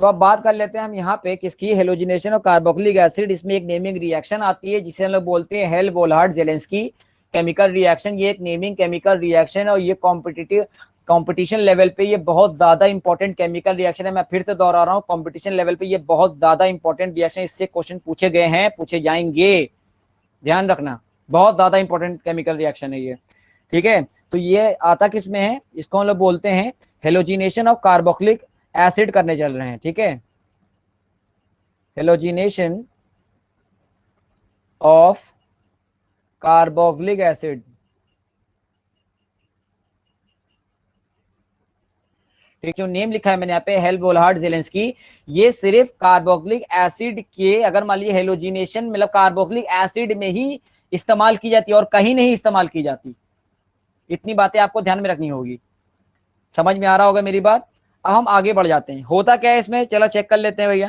तो अब बात कर लेते हैं हम यहाँ पे किसकी, हेलोजिनेशन और कार्बोक्सिलिक एसिड। इसमें एक नेमिंग रिएक्शन आती है जिसे हम लोग बोलते हैं हेल बोलहार्ट जेलेंस्की केमिकल रिएक्शन। ये एक नेमिंग केमिकल रिएक्शन है और ये कंपटीशन लेवल पे ये बहुत ज्यादा इंपॉर्टेंट केमिकल रिएक्शन है। मैं फिर से दोहरा रहा हूँ, कंपटीशन लेवल पे ये बहुत ज्यादा इंपॉर्टेंट रिएक्शन, इससे क्वेश्चन पूछे गए हैं, पूछे जाएंगे, ध्यान रखना, बहुत ज्यादा इंपॉर्टेंट केमिकल रिएक्शन है ये। ठीक है, तो ये आता किस में है, इसको हम लोग बोलते हैं हेलोजिनेशन ऑफ कार्बोक्सिलिक एसिड करने चल रहे हैं। ठीक है, हेलोजिनेशन ऑफ कार्बोक्सिलिक एसिड। ठीक, जो नेम लिखा है मैंने यहाँ पे हेल बोलहार्ट जेलेंस्की, ये सिर्फ कार्बोक्सिलिक एसिड के, अगर मान लीजिए हेलोजिनेशन मतलब कार्बोक्सिलिक एसिड में ही इस्तेमाल की जाती है और कहीं नहीं इस्तेमाल की जाती। इतनी बातें आपको ध्यान में रखनी होगी। समझ में आ रहा होगा मेरी बात। अब हम आगे बढ़ जाते हैं, होता क्या है इसमें, चलो चेक कर लेते हैं भैया।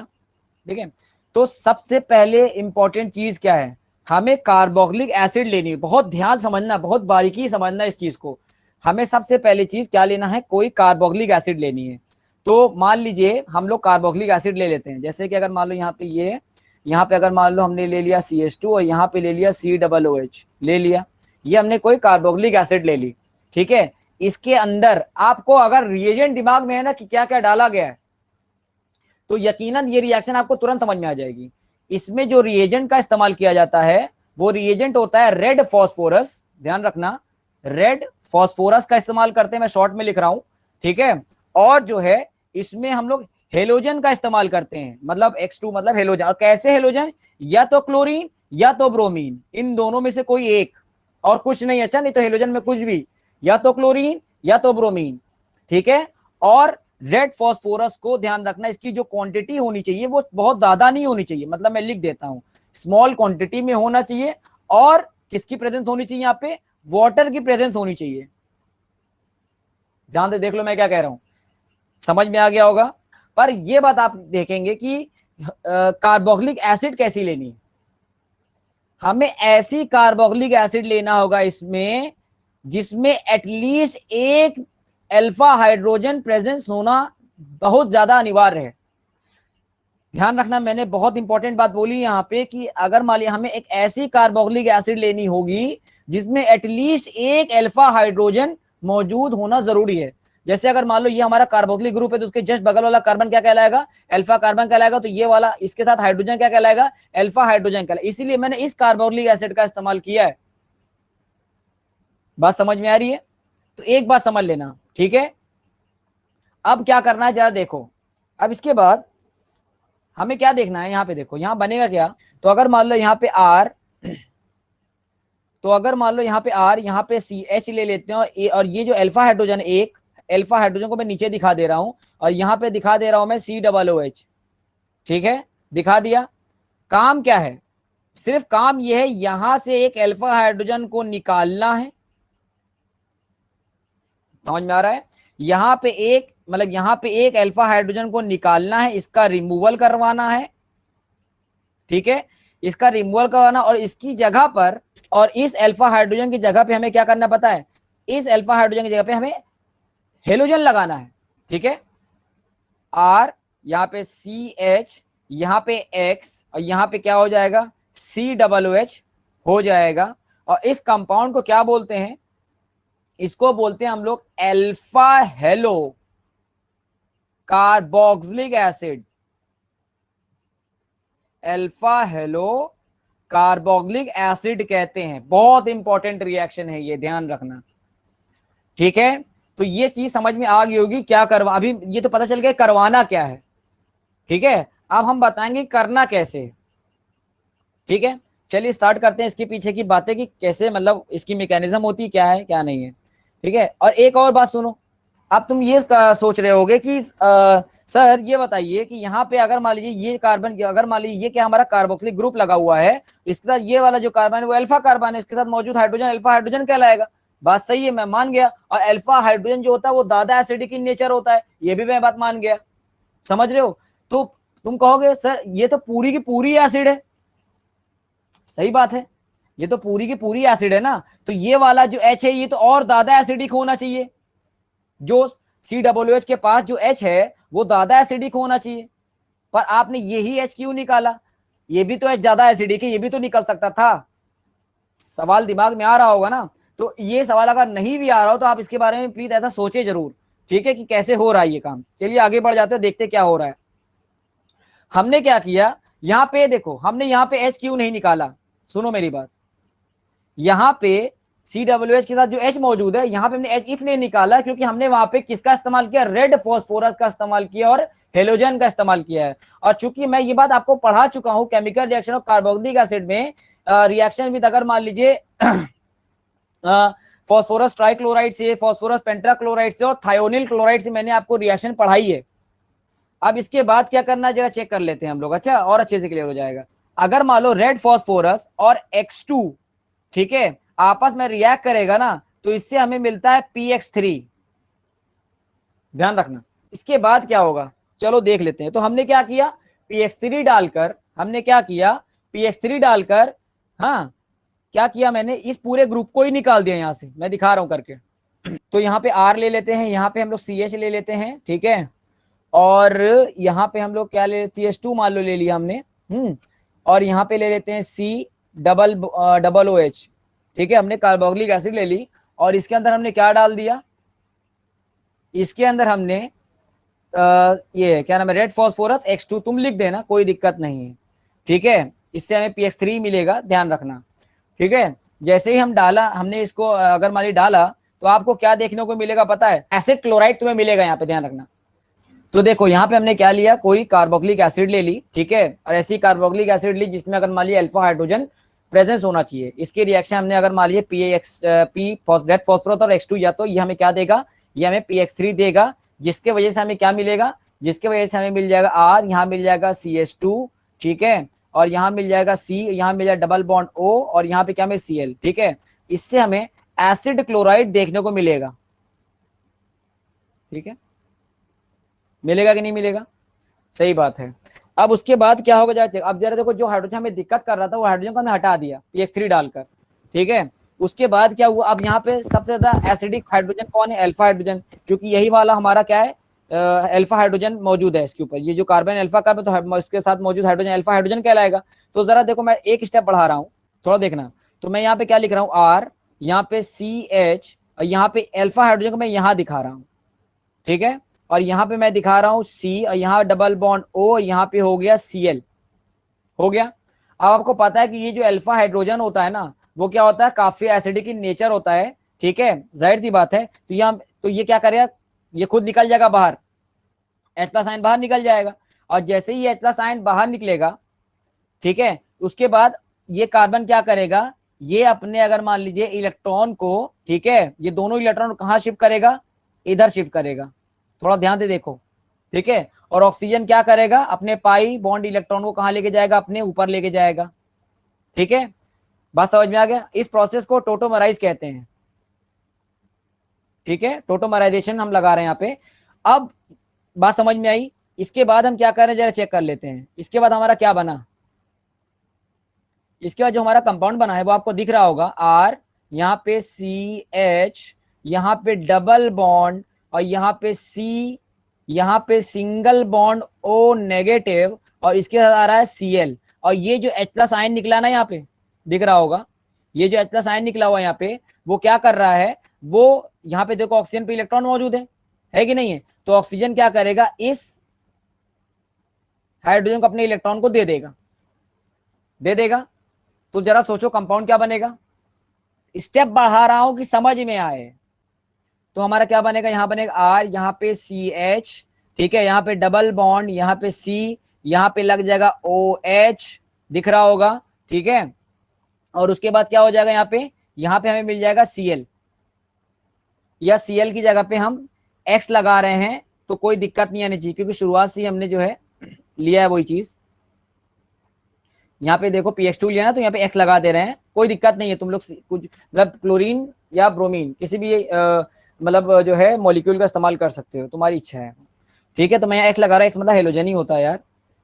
ठीक है, तो सबसे पहले इंपॉर्टेंट चीज क्या है, हमें कार्बोक्सिलिक एसिड लेनी है। बहुत ध्यान समझना, बहुत बारीकी समझना इस चीज को। हमें सबसे पहले चीज क्या लेना है, कोई कार्बोक्सिलिक एसिड लेनी है। तो मान लीजिए हम लोग कार्बोक्सिलिक एसिड ले लेते हैं, जैसे कि अगर मान लो यहाँ पे ये, यहाँ पे अगर मान लो हमने ले लिया CH2 और यहाँ पे ले लिया COOH ले लिया, ये हमने कोई कार्बोक्सिलिक एसिड ले ली। ठीक है, इसके अंदर आपको अगर रिएजेंट दिमाग में है ना कि क्या क्या डाला गया है, तो यकीनन ये रिएक्शन आपको तुरंत समझ में आ जाएगी। इसमें जो रिएजेंट का इस्तेमाल किया जाता है वो रिएजेंट होता है रेड फॉस्फोरस, ध्यान रखना, रेड फॉस्फोरस का इस्तेमाल करते हैं, मैं शॉर्ट में लिख रहा हूं। ठीक है, और जो है इसमें हम लोग हेलोजन का इस्तेमाल करते हैं, मतलब X2 मतलब हेलोजन। और कैसे हेलोजन, या तो क्लोरीन या तो ब्रोमीन, इन दोनों में से कोई एक, और कुछ नहीं। अच्छा, नहीं तो हेलोजन में कुछ भी, या तो क्लोरीन या तो ब्रोमीन। ठीक है, और रेड फॉस्फोरस को ध्यान रखना, इसकी जो क्वांटिटी होनी चाहिए वो बहुत ज्यादा नहीं होनी चाहिए, मतलब मैं लिख देता हूं, स्मॉल क्वांटिटी में होना चाहिए। और किसकी प्रेजेंस होनी चाहिए यहाँ पे, वाटर की प्रेजेंस होनी चाहिए। ध्यान से देख लो मैं क्या कह रहा हूं, समझ में आ गया होगा। पर ये बात आप देखेंगे कि कार्बोक्सिलिक एसिड कैसी लेनी है, हमें ऐसी कार्बोक्सिलिक एसिड लेना होगा इसमें जिसमें एटलीस्ट एक अल्फा हाइड्रोजन प्रेजेंस होना बहुत ज्यादा अनिवार्य है। ध्यान रखना, मैंने बहुत इंपॉर्टेंट बात बोली यहाँ पे कि अगर मान लिया हमें एक ऐसी कार्बोक्सिलिक एसिड लेनी होगी जिसमें एटलीस्ट एक अल्फा हाइड्रोजन मौजूद होना जरूरी है। जैसे अगर मान लो ये हमारा कार्बोक्सिलिक ग्रुप है तो उसके जस्ट बगल वाला कार्बन क्या कहलाएगा, अल्फा कार्बन कहलाएगा। तो ये वाला इसके साथ हाइड्रोजन क्या कहलाएगा, अल्फा हाइड्रोजन कहलाएगा। इसीलिए मैंने इस कार्बोक्सिलिक एसिड का इस्तेमाल किया है। बात समझ में आ रही है, तो एक बात समझ लेना। ठीक है, अब क्या करना है जरा देखो। अब इसके बाद हमें क्या देखना है, यहाँ पे देखो यहाँ बनेगा क्या। तो अगर मान लो यहाँ पे R, तो अगर मान लो यहाँ पे R, यहाँ पे CH ले लेते हैं, और ये जो अल्फा हाइड्रोजन, एक अल्फा हाइड्रोजन को मैं नीचे दिखा दे रहा हूं और यहाँ पे दिखा दे रहा हूं मैं COOH। ठीक है, दिखा दिया। काम क्या है, सिर्फ काम यह है यहां से एक अल्फा हाइड्रोजन को निकालना है। समझ में आ रहा है, यहाँ पे एक, मतलब यहाँ पे एक अल्फा हाइड्रोजन को निकालना है, इसका रिमूवल करवाना है। ठीक है, इसका रिमूवल करवाना, और इसकी जगह पर, और इस अल्फा हाइड्रोजन की जगह पे हमें क्या करना पता है, इस अल्फा हाइड्रोजन की जगह पे हमें हेलोजन लगाना है। ठीक है, R, यहाँ पे CH, यहाँ पे X, और यहाँ पे क्या हो जाएगा, COOH हो जाएगा। और इस कंपाउंड को क्या बोलते हैं, इसको बोलते हैं हम लोग alpha hello carboxylic acid. Alpha hello carboxylic acid कहते हैं। बहुत इंपॉर्टेंट रिएक्शन है ये, ध्यान रखना। ठीक है, तो ये चीज समझ में आ गई होगी क्या करवा, अभी ये तो पता चल गया करवाना क्या है। ठीक है, अब हम बताएंगे करना कैसे। ठीक है, चलिए स्टार्ट करते हैं इसके पीछे की बातें कि कैसे, मतलब इसकी मैकेनिज्म होती है, क्या है क्या नहीं है। ठीक है, और एक और बात सुनो। अब तुम ये सोच रहे होगे कि सर ये बताइए कि यहाँ पे अगर मान लीजिए ये कार्बन, अगर मान लीजिए ये क्या हमारा कार्बोक्सिलिक ग्रुप लगा हुआ है, इसके साथ ये वाला जो कार्बन है वो अल्फा कार्बन है, इसके साथ मौजूद हाइड्रोजन अल्फा हाइड्रोजन कहलाएगा। बात सही है, मैं मान गया। और अल्फा हाइड्रोजन जो होता है वो ज्यादा एसिडिक इन नेचर होता है, ये भी मैं बात मान गया। समझ रहे हो, तो तुम कहोगे सर ये तो पूरी की पूरी एसिड है। सही बात है, ये तो पूरी की पूरी एसिड है ना, तो ये वाला जो H है ये तो और ज्यादा एसिडिक होना चाहिए। जो COOH के पास जो H है वो ज्यादा एसिडिक होना चाहिए। पर आपने यही H क्यों निकाला? ये भी तो H ज्यादा एसिडिक है, ये भी तो निकल सकता था। सवाल दिमाग में आ रहा होगा ना? तो ये सवाल अगर नहीं भी आ रहा हो तो आप इसके बारे में प्लीज ऐसा सोचे जरूर, ठीक है, कि कैसे हो रहा है ये काम। चलिए आगे बढ़ जाते हैं, देखते क्या हो रहा है। हमने क्या किया, यहां पे देखो, हमने यहां पे H क्यों नहीं निकाला, सुनो मेरी बात। यहां पे COH के साथ जो H मौजूद है, यहां पे हमने H इसलिए निकाला क्योंकि हमने वहां पे किसका इस्तेमाल किया, रेड फॉस्फोरस का इस्तेमाल किया और हेलोजन का इस्तेमाल किया है। और चूंकि मैं ये बात आपको पढ़ा चुका हूं, chemical reaction of carboxylic acid में रिएक्शन विद, अगर मान लीजिए फॉस्फोरस ट्राइक्लोराइड से, फॉस्फोरस पेंटाक्लोराइड से और थायोनिल क्लोराइड से मैंने आपको रिएक्शन पढ़ाई है। अब इसके बाद क्या करना है जरा चेक कर लेते हैं हम लोग, अच्छा, और अच्छे से क्लियर हो जाएगा। अगर मान लो रेड फॉस्फोरस और X2, ठीक है, आपस में रिएक्ट करेगा ना, तो इससे हमें मिलता है PX3, ध्यान रखना। इसके बाद क्या होगा, चलो देख लेते हैं। तो हमने क्या किया, PX3 डालकर, हमने क्या किया, PX3 डालकर, हाँ, क्या किया मैंने, इस पूरे ग्रुप को ही निकाल दिया, यहां से मैं दिखा रहा हूं करके। तो यहाँ पे R ले लेते हैं, यहाँ पे हम लोग CH ले लेते हैं, ठीक है, और यहाँ पे हम लोग क्या ले, CH2 मान लो ले लिया हमने, और यहाँ पे ले लेते हैं C OOH, ठीक है, हमने कार्बोक्सिलिक एसिड ले ली। और इसके अंदर हमने क्या डाल दिया, इसके अंदर हमने ये क्या नाम है, रेड फॉस्फोरस X2, तुम लिख देना, कोई दिक्कत नहीं है, ठीक है। इससे हमें PX3 मिलेगा, ध्यान रखना, ठीक है। जैसे ही हम डाला, हमने इसको अगर मान ली डाला, तो आपको क्या देखने को मिलेगा पता है, एसिड क्लोराइड तुम्हें मिलेगा यहाँ पे, ध्यान रखना। तो देखो यहाँ पे हमने क्या लिया, कोई कार्बोक्सिलिक एसिड ले ली, ठीक है, और ऐसी कार्बोक्सिलिक एसिड ली जिसमें अगर मान लिया अल्फा हाइड्रोजन प्रेजेंस होना चाहिए। इसकी रिएक्शन हमने अगर मान लिया रेड फॉस्फोरस और X2, या तो ये हमें क्या देगा, ये हमें PX3 देगा, जिसके वजह से हमें क्या मिलेगा, जिसके वजह से हमें मिल जाएगा R, यहाँ मिल जाएगा CH2, ठीक है, और यहाँ मिल जाएगा C, यहाँ मिल जाएगा डबल बॉन्ड O, और यहाँ पे क्या हमें Cl, ठीक है। इससे हमें एसिड क्लोराइड देखने को मिलेगा, ठीक है, मिलेगा कि नहीं मिलेगा, सही बात है। अब उसके बाद क्या होगा जरा, अब जरा देखो, जो हाइड्रोजन हमें दिक्कत कर रहा था, वो हाइड्रोजन को हमने हटा दिया PX3 डालकर, ठीक है। उसके बाद क्या हुआ, अब यहाँ पे सबसे ज्यादा एसिडिक हाइड्रोजन कौन है, अल्फा हाइड्रोजन, क्योंकि यही वाला हमारा क्या है, अल्फा हाइड्रोजन मौजूद है इसके ऊपर, ये जो कार्बन अल्फा कार्बन, तो इसके साथ मौजूद हाइड्रोजन अल्फा हाइड्रोजन कहलाएगा। तो जरा देखो, मैं एक स्टेप बढ़ा रहा हूँ, थोड़ा देखना। तो मैं यहाँ पे क्या लिख रहा हूँ, R, यहाँ पे CH, और यहाँ पे अल्फा हाइड्रोजन को मैं यहाँ दिखा रहा हूँ, ठीक है, और यहाँ पे मैं दिखा रहा हूँ C, और यहाँ डबल बॉन्ड O, यहाँ पे हो गया Cl, हो गया। अब आपको पता है कि ये जो अल्फा हाइड्रोजन होता है ना, वो क्या होता है, काफी एसिडिक इन नेचर होता है, ठीक है, जाहिर सी बात है। तो यहाँ, तो ये क्या करेगा, ये खुद निकल जाएगा बाहर, H+ आयन बाहर निकल जाएगा। और जैसे ही H+ आयन बाहर निकलेगा, ठीक है, उसके बाद ये कार्बन क्या करेगा, ये अपने अगर मान लीजिए इलेक्ट्रॉन को, ठीक है, ये दोनों इलेक्ट्रॉन कहाँ शिफ्ट करेगा, इधर शिफ्ट करेगा, थोड़ा ध्यान दे देखो, ठीक है। और ऑक्सीजन क्या करेगा, अपने पाई बॉन्ड इलेक्ट्रॉन को कहां लेके जाएगा, अपने ऊपर लेके जाएगा, ठीक है। बात समझ में आ गया, इस प्रोसेस को टोटोमराइज कहते हैं, ठीक है, टोटोमराइजेशन हम लगा रहे हैं यहाँ पे। अब बात समझ में आई। इसके बाद हम क्या कर रहे हैं, जरा चेक कर लेते हैं। इसके बाद हमारा क्या बना, इसके बाद जो हमारा कंपाउंड बना है वो आपको दिख रहा होगा, R, यहाँ पे CH, यहाँ पे डबल बॉन्ड, और यहाँ पे C, यहाँ पे सिंगल बॉन्ड O नेगेटिव, और इसके साथ आ रहा है Cl। और ये जो H+ आयन निकला ना, यहाँ पे दिख रहा होगा, ये जो H+ आयन निकला हुआ यहाँ पे, वो क्या कर रहा है, वो यहाँ पे देखो ऑक्सीजन पे इलेक्ट्रॉन मौजूद है कि नहीं है। तो ऑक्सीजन क्या करेगा, इस हाइड्रोजन को अपने इलेक्ट्रॉन को दे देगा, दे देगा। तो जरा सोचो कंपाउंड क्या बनेगा, स्टेप बढ़ा रहा हूं कि समझ में आए। तो हमारा क्या बनेगा, यहां बनेगा R, यहाँ पे CH, ठीक है, यहाँ पे डबल बॉन्ड, यहाँ पे C, यहाँ पे लग जाएगा OH, दिख रहा होगा, ठीक है। और उसके बाद क्या हो जाएगा, यहाँ पे हमें मिल जाएगा Cl, या Cl की जगह पे हम X लगा रहे हैं, तो कोई दिक्कत नहीं आनी चाहिए, क्योंकि शुरुआत से हमने जो है लिया है वही चीज। यहाँ पे देखो PX2 लिया ना, तो यहाँ पे X लगा दे रहे हैं, कोई दिक्कत नहीं है। तुम लोग कुछ मतलब क्लोरीन या ब्रोमीन किसी भी मतलब जो है मॉलिक्यूल का इस्तेमाल कर सकते हो, तुम्हारी इच्छा है, ठीक है। तो मैं यहाँ X लगा रहा हूँ, X मतलब हेलोजन ही होता है यार,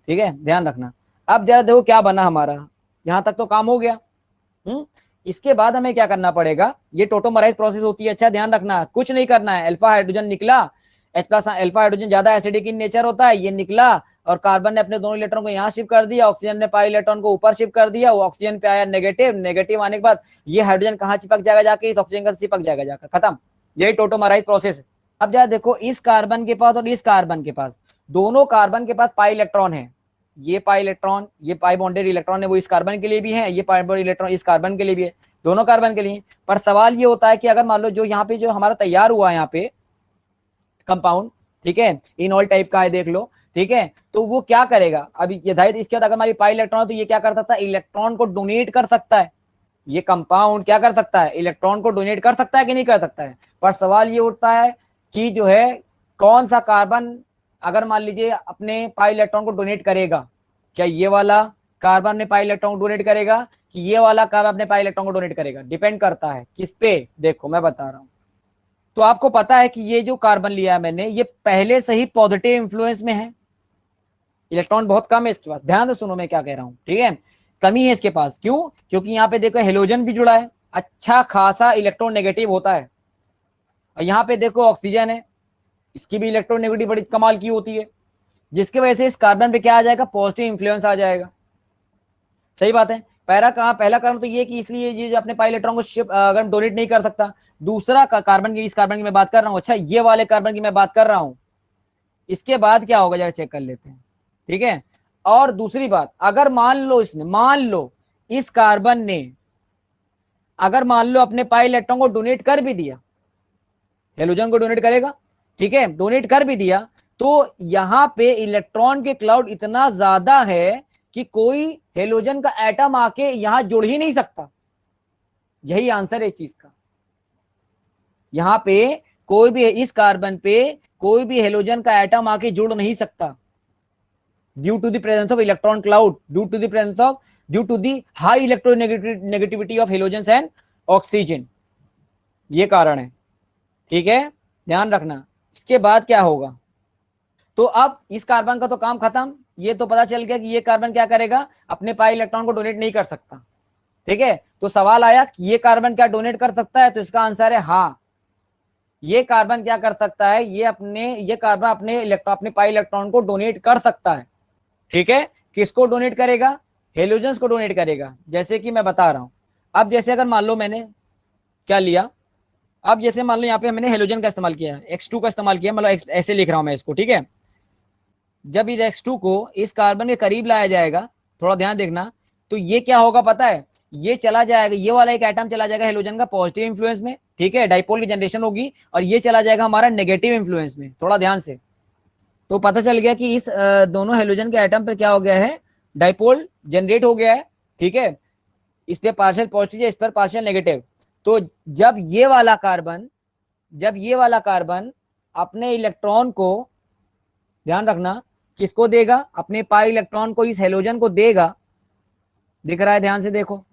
ठीक है, ध्यान रखना। अब जरा देखो क्या बना हमारा, यहाँ तक तो काम हो गया। इसके बाद हमें क्या करना पड़ेगा, ये टोटोमराइज प्रोसेस होती है, अच्छा ध्यान रखना, कुछ नहीं करना है। अल्फा हाइड्रोजन निकला, H प्लस अल्फा हाइड्रोजन ज्यादा एसिडिक इन नेचर होता है, ये निकला और कार्बन ने अपने दोनों इलेक्ट्रॉन को यहाँ शिफ्ट कर दिया, ऑक्सीजन ने पाई इलेक्ट्रॉन को ऊपर शिफ्ट कर दिया, वो ऑक्सीजन पे आया नेगेटिव, नेगेटिव आने के बाद ये हाइड्रोजन कहाँ चिपक जाएगा, जाके इस ऑक्सीजन का चिपक जाएगा जाकर, खत्म। यही टोटोमराइज प्रोसेस है। अब जरा देखो इस कार्बन के पास और इस कार्बन के पास, दोनों कार्बन के पास पाई इलेक्ट्रॉन है, ये पाई इलेक्ट्रॉन, ये पाई बॉन्डेड इलेक्ट्रॉन है, वो इस कार्बन के लिए भी है, ये पाई बॉन्डेड इलेक्ट्रॉन इस कार्बन के लिए भी है, दोनों कार्बन के लिए। पर सवाल ये होता है कि अगर मान लो जो यहाँ पे जो हमारा तैयार हुआ है यहाँ पे कंपाउंड, ठीक है, इनऑल टाइप का है, देख लो, ठीक है, तो वो क्या करेगा, अभी ये धारित इसके बाद अगर हमारी पाई इलेक्ट्रॉन, तो ये क्या कर सकता है, इलेक्ट्रॉन को डोनेट कर सकता है, ये कंपाउंड क्या कर सकता है, इलेक्ट्रॉन को डोनेट कर सकता है कि नहीं कर सकता है। पर सवाल ये उठता है कि जो है कौन सा कार्बन अगर मान लीजिए अपने पाई इलेक्ट्रॉन को डोनेट करेगा, क्या ये वाला कार्बन अपने पाई इलेक्ट्रॉन को डोनेट करेगा कि ये वाला कार्बन अपने पाई इलेक्ट्रॉन को डोनेट करेगा, डिपेंड करता है किस पे, देखो मैं बता रहा हूं। तो आपको पता है कि ये जो कार्बन लिया है मैंने, ये पहले से ही पॉजिटिव इंफ्लुएंस में है, इलेक्ट्रॉन बहुत कम है इसके पास, ध्यान से सुनो मैं क्या कह रहा हूं, ठीक है, कमी है इसके पास, क्यों, क्योंकि यहाँ पे देखो हेलोजन भी जुड़ा है, अच्छा खासा इलेक्ट्रॉन नेगेटिव होता है, और यहाँ पे देखो ऑक्सीजन है, इसकी भी इलेक्ट्रॉन नेगेटिव बड़ी कमाल की होती है, जिसकी वजह से इस कार्बन पे क्या आ जाएगा, पॉजिटिव इंफ्लुएंस आ जाएगा। सही बात है। पहला कारण तो ये कि इसलिए ये जो अपने पाई इलेक्ट्रॉन को शिप अगर डोनेट नहीं कर सकता। दूसरा कार्बन की, इस कार्बन की मैं बात कर रहा हूँ, अच्छा ये वाले कार्बन की मैं बात कर रहा हूँ, इसके बाद क्या होगा जरा चेक कर लेते हैं, ठीक है। और दूसरी बात, अगर मान लो इस कार्बन ने अगर मान लो अपने पाई इलेक्ट्रॉन को डोनेट कर भी दिया, हेलोजन को डोनेट करेगा, ठीक है, डोनेट कर भी दिया, तो यहां पे इलेक्ट्रॉन के क्लाउड इतना ज्यादा है कि कोई हेलोजन का एटम आके यहां जुड़ ही नहीं सकता। यही आंसर है इस चीज का। यहां पे कोई भी इस कार्बन पे कोई भी हेलोजन का एटम आके जुड़ नहीं सकता, due to the presence of electron cloud, due to the high electronegativity of halogen and oxygen, ये कारण है, ठीक है, ध्यान रखना। इसके बाद क्या होगा, तो अब इस कार्बन का तो काम खत्म, ये तो पता चल गया कि ये कार्बन क्या करेगा, अपने पाई इलेक्ट्रॉन को डोनेट नहीं कर सकता, ठीक है। तो सवाल आया कि ये कार्बन क्या डोनेट कर सकता है, तो इसका आंसर है हाँ, ये कार्बन क्या कर सकता है, ये कार्बन अपने पाई इलेक्ट्रॉन को डोनेट कर सकता है, ठीक है। किसको डोनेट करेगा, हेलोजन्स को डोनेट करेगा, जैसे कि मैं बता रहा हूं। अब जैसे अगर मान लो मैंने क्या लिया, अब जैसे मान लो यहाँ पे मैंने हेलोजन का इस्तेमाल किया, X2 का इस्तेमाल किया, मतलब ऐसे लिख रहा हूं मैं इसको, ठीक है। जब इस X2 को इस कार्बन के करीब लाया जाएगा, थोड़ा ध्यान देखना, तो ये क्या होगा पता है, ये चला जाएगा, ये वाला एक एटम चला जाएगा हेलोजन का पॉजिटिव इंफ्लुएंस में, ठीक है, डाइपोल की जनरेशन होगी, और ये चला जाएगा हमारा नेगेटिव इंफ्लुएंस में, थोड़ा ध्यान से। तो पता चल गया कि इस दोनों हेलोजन के एटम पर क्या हो गया है, डाइपोल जनरेट हो गया है, ठीक है। इस पे पार्शियल पॉजिटिव है, इस पर पार्शियल नेगेटिव। तो जब ये वाला कार्बन अपने इलेक्ट्रॉन को, ध्यान रखना, किसको देगा, अपने पाई इलेक्ट्रॉन को इस हेलोजन को देगा, दिख रहा है, ध्यान से देखो,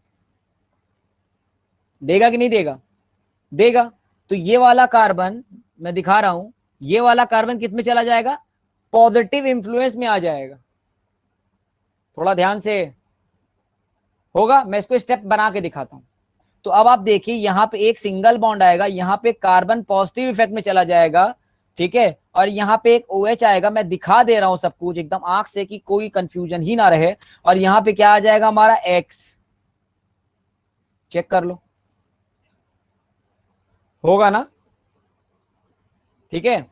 देगा कि नहीं देगा, देगा। तो ये वाला कार्बन मैं दिखा रहा हूं, ये वाला कार्बन किस में चला जाएगा, पॉजिटिव इंफ्लुएंस में आ जाएगा, थोड़ा ध्यान से होगा, मैं इसको स्टेप बना के दिखाता हूं। तो अब आप देखिए यहां पे एक सिंगल बॉन्ड आएगा, यहां पे कार्बन पॉजिटिव इफेक्ट में चला जाएगा, ठीक है, और यहां पे एक OH आएगा, मैं दिखा दे रहा हूं सब कुछ एकदम आंख से कि कोई कंफ्यूजन ही ना रहे, और यहां पे क्या आ जाएगा हमारा X, चेक कर लो, होगा ना, ठीक है।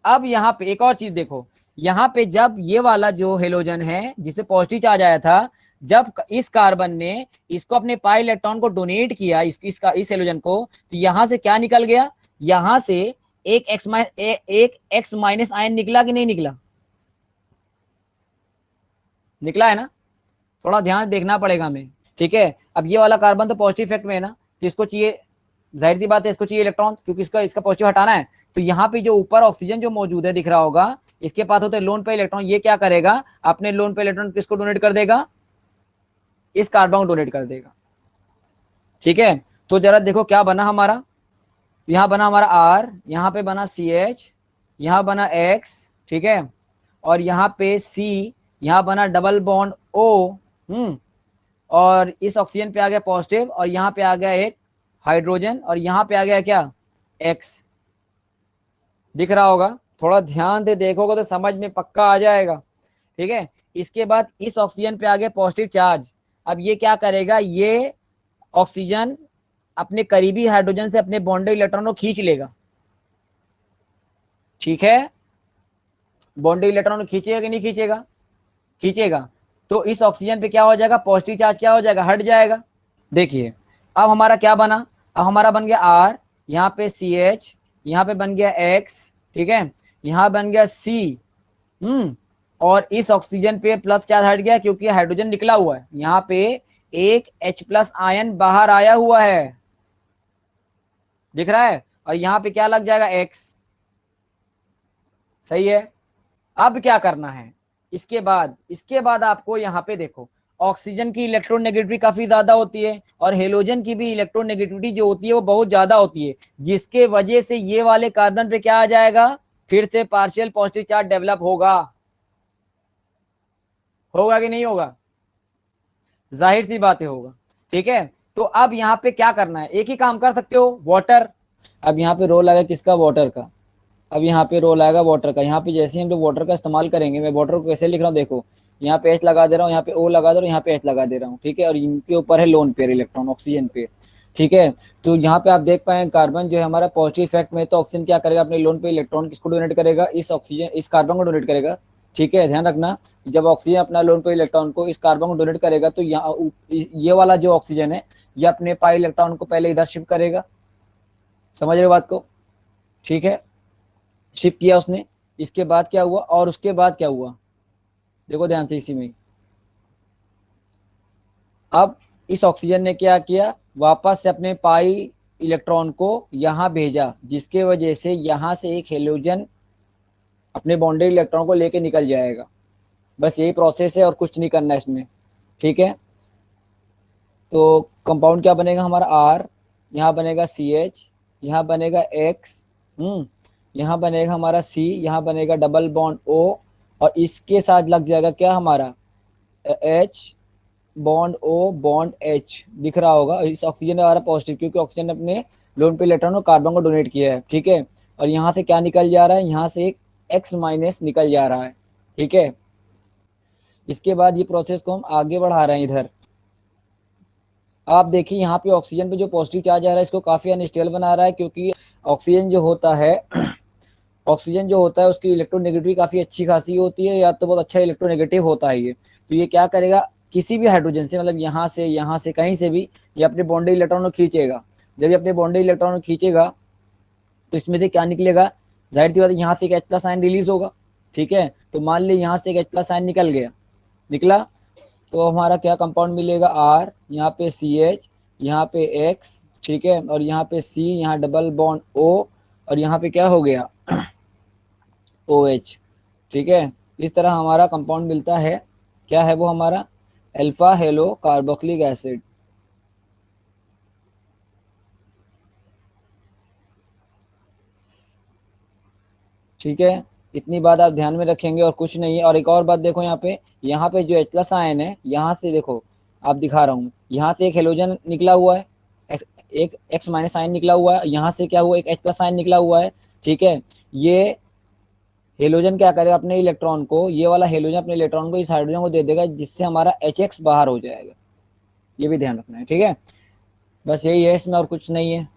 अब यहां पे एक और चीज देखो, यहां पे जब ये वाला जो हेलोजन है जिसपे पॉजिटिव चार्ज आया था, जब इस कार्बन ने इसको अपने पाई इलेक्ट्रॉन को डोनेट किया, इस हेलोजन को, तो यहां से क्या निकल गया, यहां से एक एक्स माइनस आयन निकला कि नहीं निकला, निकला है ना, थोड़ा ध्यान देखना पड़ेगा हमें, ठीक है। अब ये वाला कार्बन तो पॉजिटिव इफेक्ट में है ना, तो इसको चाहिए, जाहिर सी बात है इसको चाहिए इलेक्ट्रॉन, क्योंकि इसका पॉजिटिव हटाना है। तो यहाँ पे जो ऊपर ऑक्सीजन जो मौजूद है दिख रहा होगा, इसके पास होते हैं लोन पे इलेक्ट्रॉन, ये क्या करेगा, अपने लोन पे इलेक्ट्रॉन किसको डोनेट कर देगा, इस कार्बन को डोनेट कर देगा, ठीक है। तो जरा देखो क्या बना हमारा, यहां बना हमारा R, यहां पे बना CH, यहां बना X, ठीक है, और यहां पे C, यहां बना डबल बॉन्ड O, और इस ऑक्सीजन पे आ गया पॉजिटिव, और यहां पे आ गया एक हाइड्रोजन, और यहां पे आ गया क्या, X, दिख रहा होगा, थोड़ा ध्यान से देखोगे तो समझ में पक्का आ जाएगा। ठीक है, इसके बाद इस ऑक्सीजन पे आ गया पॉजिटिव चार्ज। अब ये क्या करेगा, ये ऑक्सीजन अपने करीबी हाइड्रोजन से अपने बॉन्डेड इलेक्ट्रॉन को खींच लेगा। ठीक है, बॉन्डेड इलेक्ट्रॉन को खींचेगा कि नहीं खींचेगा, खींचेगा। तो इस ऑक्सीजन पे क्या हो जाएगा, पॉजिटिव चार्ज क्या हो जाएगा, हट जाएगा। देखिए अब हमारा क्या बना, अब हमारा बन गया आर, यहाँ पे सी एच, यहाँ पे बन गया एक्स, ठीक है, यहाँ बन गया सी। और इस ऑक्सीजन पे प्लस चार्ज हट गया क्योंकि हाइड्रोजन निकला हुआ है, यहाँ पे एक H प्लस आयन बाहर आया हुआ है, दिख रहा है, और यहाँ पे क्या लग जाएगा, एक्स। सही है। अब क्या करना है, इसके बाद आपको यहाँ पे देखो, ऑक्सीजन की इलेक्ट्रोनेगेटिविटी काफी ज्यादा होती है और हेलोजन की भी इलेक्ट्रोनेगेटिविटी जो होती है वो बहुत ज्यादा होती है, जिसके वजह से ये वाले कार्बन पे क्या आ जाएगा, फिर से पार्शियल पॉजिटिव चार्ज डेवलप होगा। होगा कि नहीं होगा, जाहिर सी बात है होगा। ठीक है, तो अब यहाँ पे क्या करना है, एक ही काम कर सकते हो, वाटर। अब यहाँ पे रोल आएगा किसका, वाटर का। अब यहाँ पे रोल आएगा वाटर का, यहाँ पे जैसे ही हम लोग वाटर का इस्तेमाल करेंगे, मैं वाटर को कैसे लिख रहा हूँ देखो, यहाँ पे एच लगा दे रहा हूँ, यहाँ पे ओ लगा दे रहा हूँ, यहाँ पे एच लगा दे रहा हूँ, ठीक है, और इनके ऊपर है लोन पेयर इलेक्ट्रॉन ऑक्सीजन पे। ठीक है, तो यहाँ पे आप देख पाए कार्बन जो है हमारा पॉजिटिव इफेक्ट में, तो ऑक्सीजन क्या करेगा, अपने लोन पे इलेक्ट्रॉन किसको डोनेट करेगा, इस ऑक्सीजन, इस कार्बन को डोनेट करेगा। ठीक है, ध्यान रखना, जब ऑक्सीजन अपना लोन पे इलेक्ट्रॉन को इस कार्बन को डोनेट करेगा तो यहाँ ये वाला जो ऑक्सीजन है ये अपने पाई इलेक्ट्रॉन को पहले इधर शिफ्ट करेगा। समझ रहे हो बात को, ठीक है, शिफ्ट किया उसने। इसके बाद क्या हुआ, और उसके बाद क्या हुआ, देखो ध्यान से इसी में। अब इस ऑक्सीजन ने क्या किया, वापस से अपने पाई इलेक्ट्रॉन को यहां भेजा, जिसके वजह से यहां से एक हेलोजन अपने बॉन्डेड इलेक्ट्रॉन को लेके निकल जाएगा। बस यही प्रोसेस है और कुछ नहीं करना है इसमें। ठीक है, तो कंपाउंड क्या बनेगा हमारा, आर, यहाँ बनेगा सी एच, यहाँ बनेगा एक्स, यहाँ बनेगा हमारा सी, यहाँ बनेगा डबल बॉन्ड ओ, और इसके साथ लग जाएगा क्या हमारा, H bond O bond H, दिख रहा होगा। इस ऑक्सीजन हमारा पॉजिटिव, क्योंकि ऑक्सीजन ने अपने लोन पे इलेक्ट्रॉन और कार्बन को डोनेट किया है। ठीक है, और यहाँ से क्या निकल जा रहा है, यहाँ से एक एक्स माइनस निकल जा रहा है। ठीक है, इसके बाद ये प्रोसेस को हम आगे बढ़ा रहे हैं इधर। आप देखिए यहाँ पे ऑक्सीजन पे जो पॉजिटिव चार्ज आ रहा है इसको काफी अनस्टेबल बना रहा है, क्योंकि ऑक्सीजन जो होता है ऑक्सीजन जो होता है उसकी इलेक्ट्रोनेगेटिविटी काफी अच्छी खासी होती है, या तो बहुत अच्छा इलेक्ट्रोनेगेटिव होता है ये। तो ये क्या करेगा, किसी भी हाइड्रोजन से, मतलब यहाँ से कहीं से भी ये अपने बॉन्डेड इलेक्ट्रॉन को खींचेगा। जब ये अपने बॉन्डेड इलेक्ट्रॉन को खींचेगा तो इसमें से क्या निकलेगा, जाहिर सी बात है यहाँ से एक H प्लस आयन रिलीज होगा। ठीक है, तो मान ली यहाँ से एक H प्लस आयन निकल गया, निकला, तो हमारा क्या कंपाउंड मिलेगा, आर, यहाँ पे सी एच, यहाँ पे एक्स, ठीक है, और यहाँ पे सी, यहाँ डबल बॉन्ड ओ, और यहाँ पे क्या हो गया, ओ एच। ठीक है, इस तरह हमारा कंपाउंड मिलता है, क्या है वो हमारा, अल्फा हेलो कार्बोक्सिलिक एसिड। ठीक है, इतनी बात आप ध्यान में रखेंगे और कुछ नहीं है। और एक और बात देखो, यहाँ पे जो H प्लस आयन है, यहाँ से देखो, आप दिखा रहा हूँ, यहाँ से एक हेलोजन निकला हुआ है, एक एक्स माइनस आयन निकला हुआ है, यहाँ से क्या हुआ, एक H प्लस आयन निकला हुआ है। ठीक है, ये हेलोजन क्या करेगा, अपने इलेक्ट्रॉन को, ये वाला हेलोजन अपने इलेक्ट्रॉन को इस हाइड्रोजन को दे देगा, जिससे हमारा HX बाहर हो जाएगा। ये भी ध्यान रखना है, ठीक है, बस यही है इसमें और कुछ नहीं है।